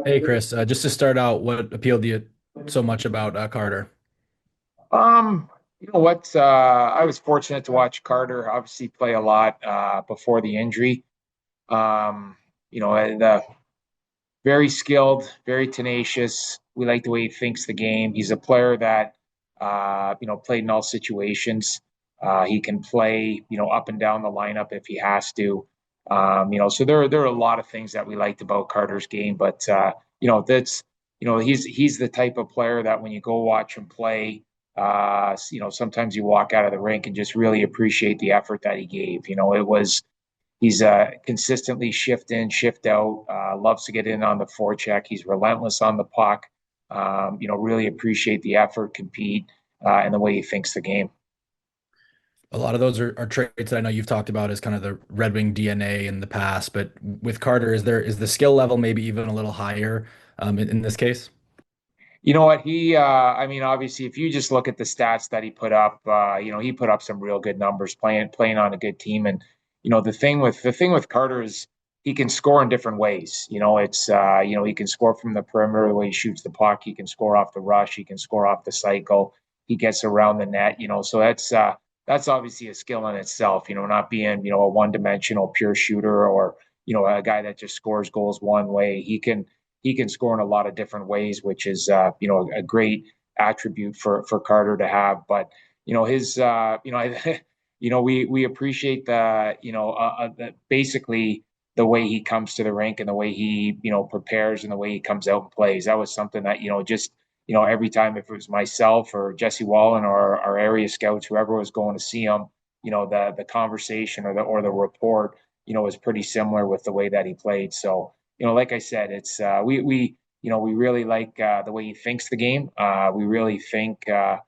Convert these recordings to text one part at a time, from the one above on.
Hey Chris, just to start out, what appealed to you so much about Carter? Um, you know what? I was fortunate to watch Carter obviously play a lot before the injury. Um, and very skilled, very tenacious. We like the way he thinks the game. He's a player that played in all situations. He can play, up and down the lineup if he has to. So there are a lot of things that we liked about Carter's game, but that's he's the type of player that when you go watch him play, sometimes you walk out of the rink and just really appreciate the effort that he gave. He's consistently shift in, shift out. Loves to get in on the forecheck. He's relentless on the puck. Really appreciate the effort, compete, and the way he thinks the game. A lot of those are traits that I know you've talked about as kind of the Red Wing DNA in the past, but with Carter, is the skill level maybe even a little higher in this case? You know what? I mean, obviously, if you just look at the stats that he put up, he put up some real good numbers playing on a good team. And the thing with Carter is he can score in different ways. He can score from the perimeter the way he shoots the puck. He can score off the rush. He can score off the cycle. He gets around the net. So that's obviously a skill in itself. Not being a one-dimensional pure shooter or a guy that just scores goals one way. He can score in a lot of different ways, which is a great attribute for Carter to have. But his we appreciate basically the way he comes to the rink and the way he prepares and the way he comes out and plays. That was something that just every time, if it was myself or Jesse Wallen or our area scouts, whoever was going to see him, the conversation or the report was pretty similar with the way that he played. So like I said, it's we really like the way he thinks the game. We really think the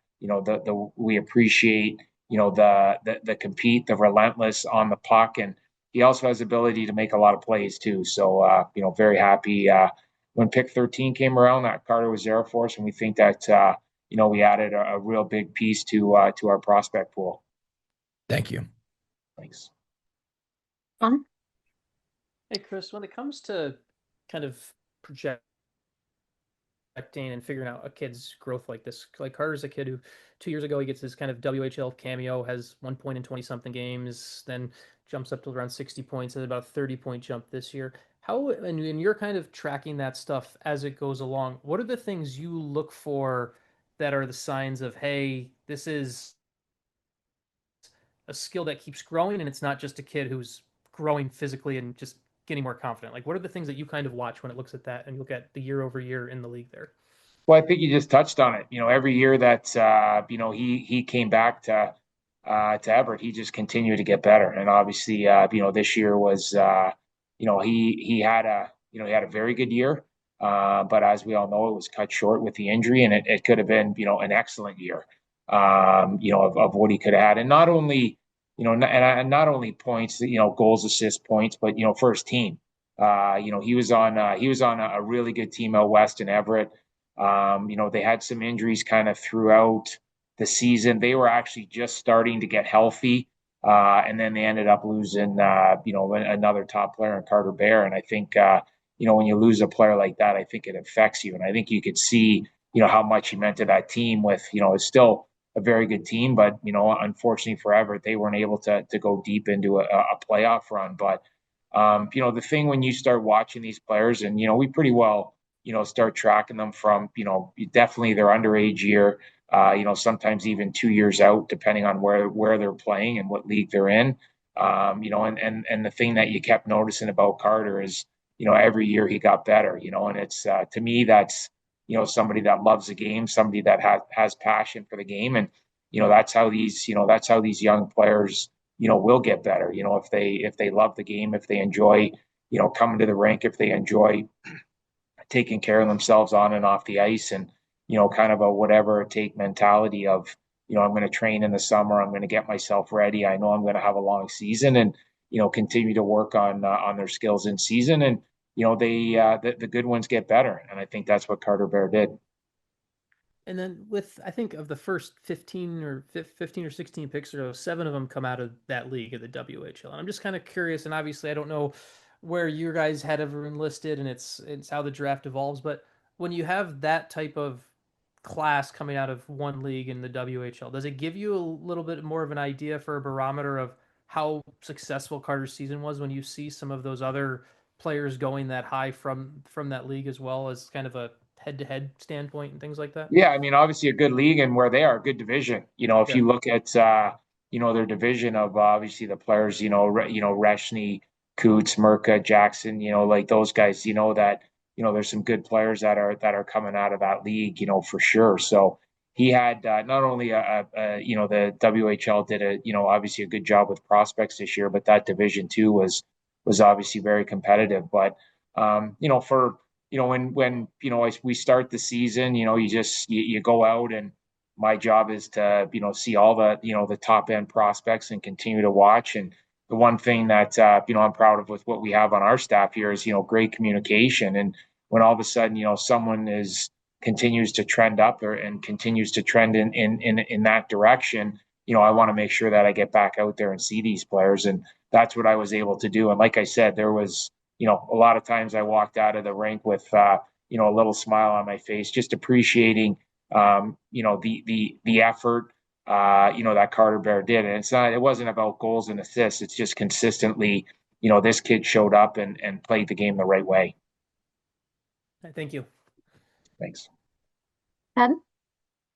we appreciate the compete, the relentless on the puck, and he also has the ability to make a lot of plays too. So very happy when pick 13 came around that Carter was there for us, and we think that we added a real big piece to our prospect pool. Thank you. Thanks. Hey, Chris, when it comes to kind of projecting and figuring out a kid's growth like this, like Carter's a kid who 2 years ago he gets his kind of WHL cameo, has 1 point in 20 something games, then jumps up to around 60 points, and about a 30-point jump this year. And you're kind of tracking that stuff as it goes along. What are the things you look for that are the signs of, hey, this is a skill that keeps growing and it's not just a kid who's growing physically and just getting more confident? Like, what are the things that you kind of watch when it looks at that and you look at the year over year in the league there? Well, I think you just touched on it. Every year that he came back to Everett, he just continued to get better. And obviously, this year was he had a very good year. But as we all know, it was cut short with the injury, and it could have been an excellent year. Of what he could have had, and not only not only points, goals, assists, points, but for his team. He was on a really good team out west in Everett. They had some injuries kind of throughout the season. They were actually just starting to get healthy. And then they ended up losing, another top player in Carter Bear. And I think, when you lose a player like that, I think it affects you. And I think you could see, how much he meant to that team with, it's still a very good team, but, unfortunately for Everett, they weren't able to go deep into a playoff run. But, the thing when you start watching these players and, we pretty well, start tracking them from, definitely their underage year, sometimes even 2 years out, depending on where they're playing and what league they're in. And the thing that you kept noticing about Carter is, every year he got better, and it's to me that's somebody that loves the game, somebody that has passion for the game, and that's how these young players will get better. If they love the game, if they enjoy coming to the rink, if they enjoy taking care of themselves on and off the ice, and kind of a whatever it take mentality of I'm going to train in the summer, I'm going to get myself ready, I know I'm going to have a long season, and continue to work on their skills in season, and the good ones get better, and I think that's what Carter Bear did. And then with I think of the first 15 or 16 picks or so, seven of them come out of that league of the WHL. And I'm just kind of curious, and obviously I don't know where you guys had everyone listed and it's how the draft evolves, but when you have that type of class coming out of one league in the WHL, does it give you a little bit more of an idea for a barometer of how successful Carter's season was when you see some of those other players going that high from that league, as well as kind of a head-to-head standpoint and things like that? Yeah, I mean, obviously a good league and where they are, a good division. If Yeah. you look at their division of obviously the players, Reshny, Coots, Merca, Jackson, like those guys, that there's some good players that are coming out of that league, for sure. So he had not only the WHL did obviously a good job with prospects this year, but that division too was obviously very competitive. But for when we start the season, you go out, and my job is to see all the top end prospects and continue to watch. And the one thing that I'm proud of with what we have on our staff here is great communication. And when all of a sudden someone is continues to trend up and continues to trend in that direction, I want to make sure that I get back out there and see these players. And that's what I was able to do. And like I said, there was a lot of times I walked out of the rink with, a little smile on my face, just appreciating, the effort, that Carter Bear did. And it wasn't about goals and assists. It's just consistently, this kid showed up and played the game the right way. Thank you. Thanks. Ed?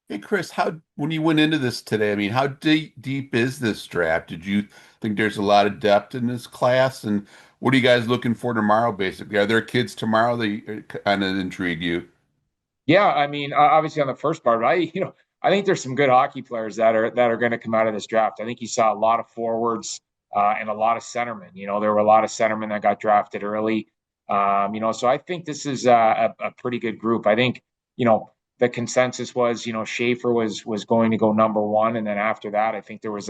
Hey, Kris, when you went into this today, I mean, how deep is this draft? Did you think there's a lot of depth in this class? And what are you guys looking for tomorrow, basically? Are there kids tomorrow that kind of intrigue you? Yeah, I mean, obviously on the first part, I think there's some good hockey players that are going to come out of this draft. I think you saw a lot of forwards and a lot of centermen. There were a lot of centermen that got drafted early. So I think this is a pretty good group. I think, the consensus was, Schaefer was going to go number one, and then after that, I think there was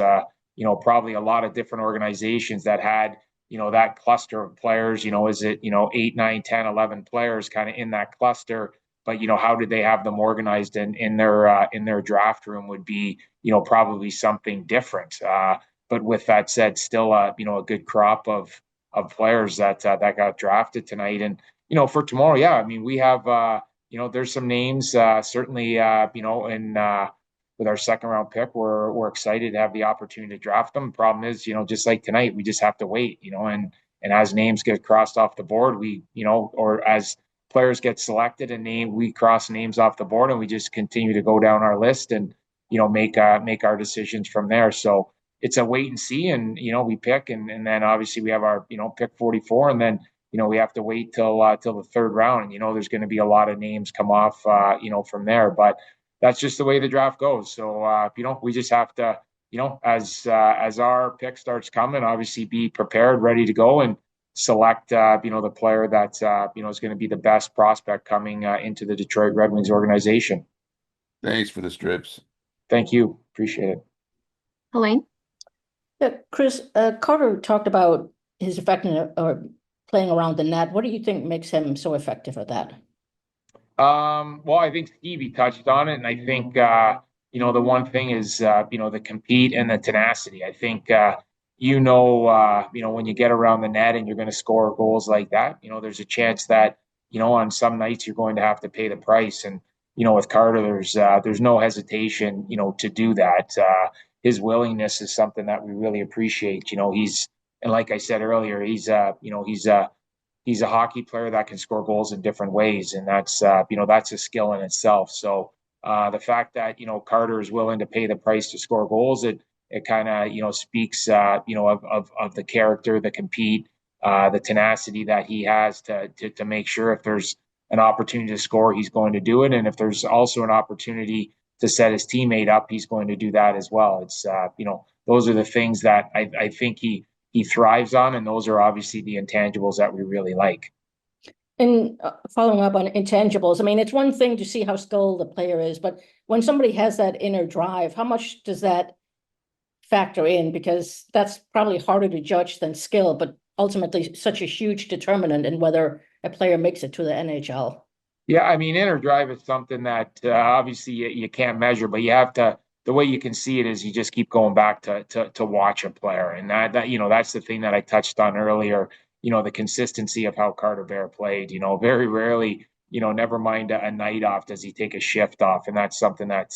probably a lot of different organizations that had that cluster of players. Is it 8, 9, 10, 11 players kind of in that cluster? But how did they have them organized in their draft room would be probably something different. But with that said, still a good crop of players that got drafted tonight. And for tomorrow, yeah, I mean we have there's some names certainly in with our second round pick. We're excited to have the opportunity to draft them. The problem is just like tonight, we just have to wait. And as names get crossed off the board, or as players get selected and we cross names off the board, and we just continue to go down our list and make our decisions from there. So it's a wait and see, and we pick, and then obviously we have our pick 44, and then we have to wait till the third round, and there's going to be a lot of names come off from there. But that's just the way the draft goes. So we just have to as our pick starts coming, obviously be prepared, ready to go, and select the player that is going to be the best prospect coming into the Detroit Red Wings organization. Thanks for the strips. Thank you. Appreciate it. Helene? Yeah, Kris, Carter talked about his effectiveness or playing around the net. What do you think makes him so effective at that? Well, I think Stevie touched on it, and I think the one thing is the compete and the tenacity. I think when you get around the net and you're going to score goals like that, there's a chance that on some nights you're going to have to pay the price. And with Carter, there's no hesitation to do that. His willingness is something that we really appreciate. And like I said earlier, he's a hockey player that can score goals in different ways, and that's a skill in itself. So the fact that Carter is willing to pay the price to score goals, it kind of speaks of the character, the compete, the tenacity that he has to make sure if there's an opportunity to score, he's going to do it, and if there's also an opportunity to set his teammate up, he's going to do that as well. It's those are the things that I think he thrives on, and those are obviously the intangibles that we really like. And following up on intangibles, I mean, it's one thing to see how skilled the player is, but when somebody has that inner drive, how much does that factor in? Because that's probably harder to judge than skill, but ultimately such a huge determinant in whether a player makes it to the NHL. Yeah, I mean, inner drive is something that obviously you can't measure, but you have to. The way you can see it is you just keep going back to watch a player, and that's the thing that I touched on earlier. the consistency of how Carter Bear played. Very rarely, never mind a night off, does he take a shift off, and that's something that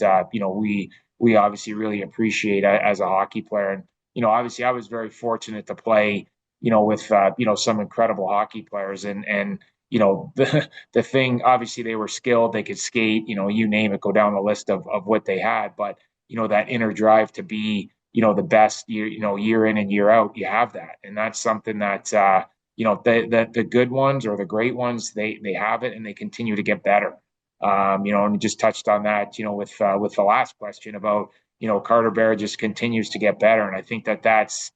we obviously really appreciate as a hockey player. And obviously, I was very fortunate to play, with some incredible hockey players, and the thing, obviously they were skilled, they could skate, you name it, go down the list of what they had, but that inner drive to be the best year in and year out, you have that, and that's something that the good ones or the great ones, they have it and they continue to get better. And you just touched on that, with the last question about Carter Bear just continues to get better, and I think that's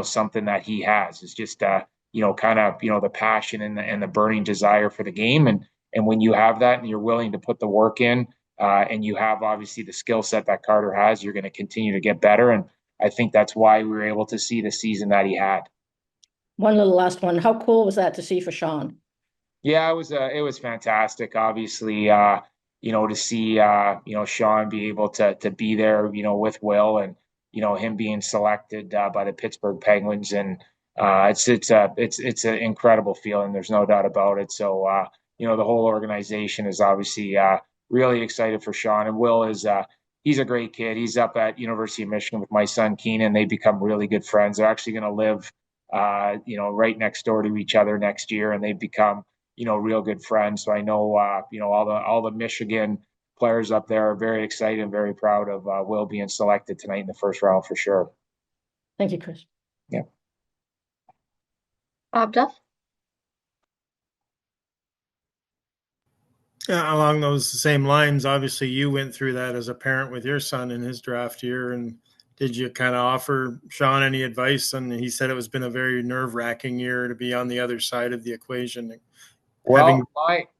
something that he has is just kind of the passion and the burning desire for the game, and when you have that and you're willing to put the work in, and you have obviously the skill set that Carter has, you're going to continue to get better, and I think that's why we were able to see the season that he had. One little last one. How cool was that to see for Sean? Yeah, it was fantastic. Obviously, to see Sean be able to be there, with Will, and him being selected by the Pittsburgh Penguins, and it's an incredible feeling. There's no doubt about it. So the whole organization is obviously really excited for Sean, and Will is he's a great kid. He's up at University of Michigan with my son Keenan. They become really good friends. They're actually going to live right next door to each other next year, and they've become real good friends. So I know, all the Michigan players up there are very excited and very proud of Will being selected tonight in the first round for sure. Thank you, Kris. Yeah. Duff? Yeah, along those same lines, obviously you went through that as a parent with your son in his draft year. And did you kind of offer Sean any advice? And he said it was been a very nerve-wracking year to be on the other side of the equation. Well,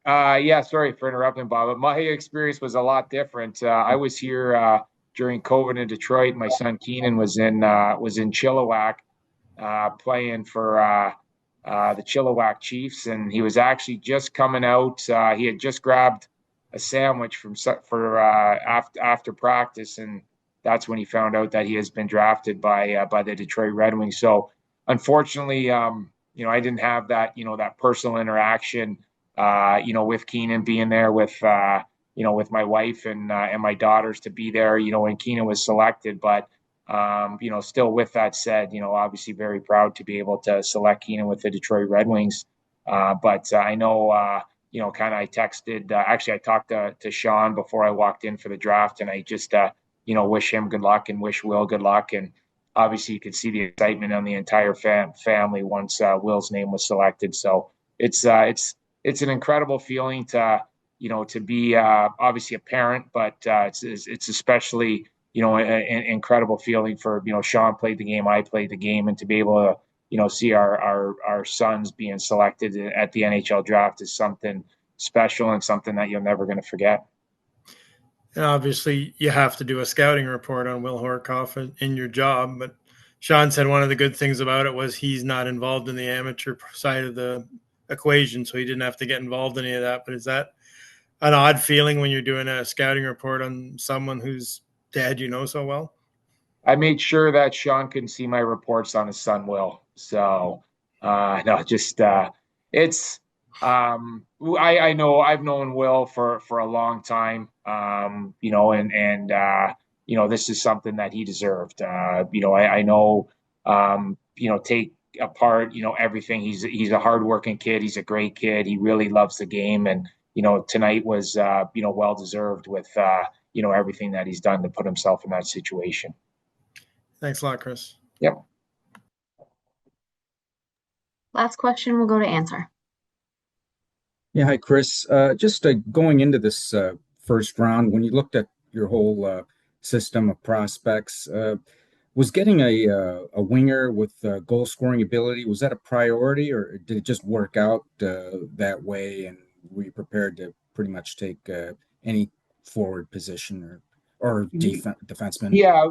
yeah, sorry for interrupting, Bob, but my experience was a lot different. I was here during COVID in Detroit. My son Keenan was in Chilliwack, playing for the Chilliwack Chiefs, and he was actually just coming out. He had just grabbed a sandwich for after practice, and that's when he found out that he has been drafted by the Detroit Red Wings. So, unfortunately, I didn't have that personal interaction, with Keenan being there with my wife and my daughters to be there, when Keenan was selected. But still, with that said, obviously very proud to be able to select Keenan with the Detroit Red Wings. But I know, kind of I texted, actually I talked to Sean before I walked in for the draft, and I just, wish him good luck and wish Will good luck. And obviously you could see the excitement on the entire family once Will's name was selected. So it's an incredible feeling to be obviously a parent, but it's especially an incredible feeling for Sean played the game, I played the game, and to be able to see our sons being selected at the NHL draft is something special and something that you're never going to forget. And obviously, you have to do a scouting report on Will Horkoff in your job. But Sean said one of the good things about it was he's not involved in the amateur side of the equation, so he didn't have to get involved in any of that. But is that an odd feeling when you're doing a scouting report on someone whose dad you know so well? I made sure that Sean couldn't see my reports on his son Will. So no, just it's I know I've known Will for a long time, and this is something that he deserved. I know, take apart everything. He's a hardworking kid. He's a great kid. He really loves the game, and tonight was well deserved with everything that he's done to put himself in that situation. Thanks a lot, Kris. Yep. Last question, we'll go to answer. Yeah, hi, Kris. Just going into this first round, when you looked at your whole system of prospects, was getting a winger with goal scoring ability, was that a priority, or did it just work out that way? And were you prepared to pretty much take any forward position or defenseman? Yeah,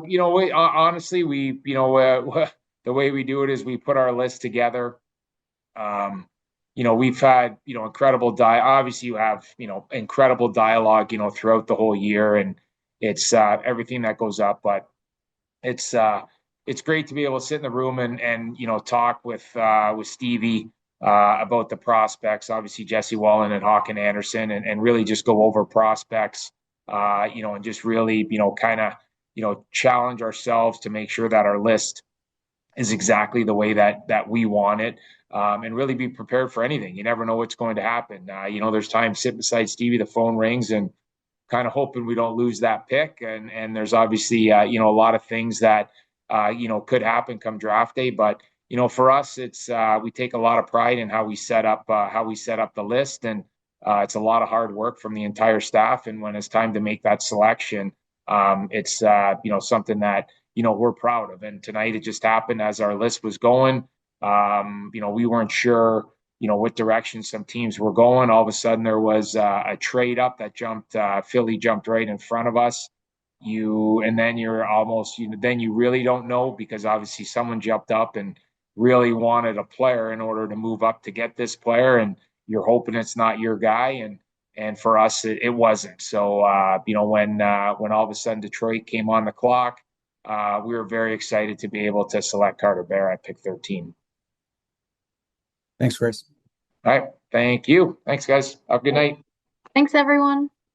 honestly, we, the way we do it is we put our list together. We've had, incredible obviously you have, incredible dialogue, throughout the whole year, and it's everything that goes up, but it's great to be able to sit in the room and talk with Stevie, about the prospects, obviously Jesse Wallen and Hawken Anderson, and really just go over prospects, and just really, kind of, challenge ourselves to make sure that our list is exactly the way that we want it, and really be prepared for anything. You never know what's going to happen. There's times sit beside Stevie, the phone rings, and kind of hoping we don't lose that pick. And there's obviously a lot of things that could happen come draft day. But for us, it's we take a lot of pride in how we set up the list, and it's a lot of hard work from the entire staff. And when it's time to make that selection, it's something that we're proud of. And tonight it just happened as our list was going. We weren't sure what direction some teams were going. All of a sudden there was a trade up that jumped. Philly jumped right in front of us. And then you're almost, then you really don't know, because obviously someone jumped up and really wanted a player in order to move up to get this player, and you're hoping it's not your guy. And for us, it wasn't. So when all of a sudden Detroit came on the clock, we were very excited to be able to select Carter Bear at pick 13. Thanks, Kris. All right. Thank you. Thanks, guys. Have a good night. Thanks, everyone.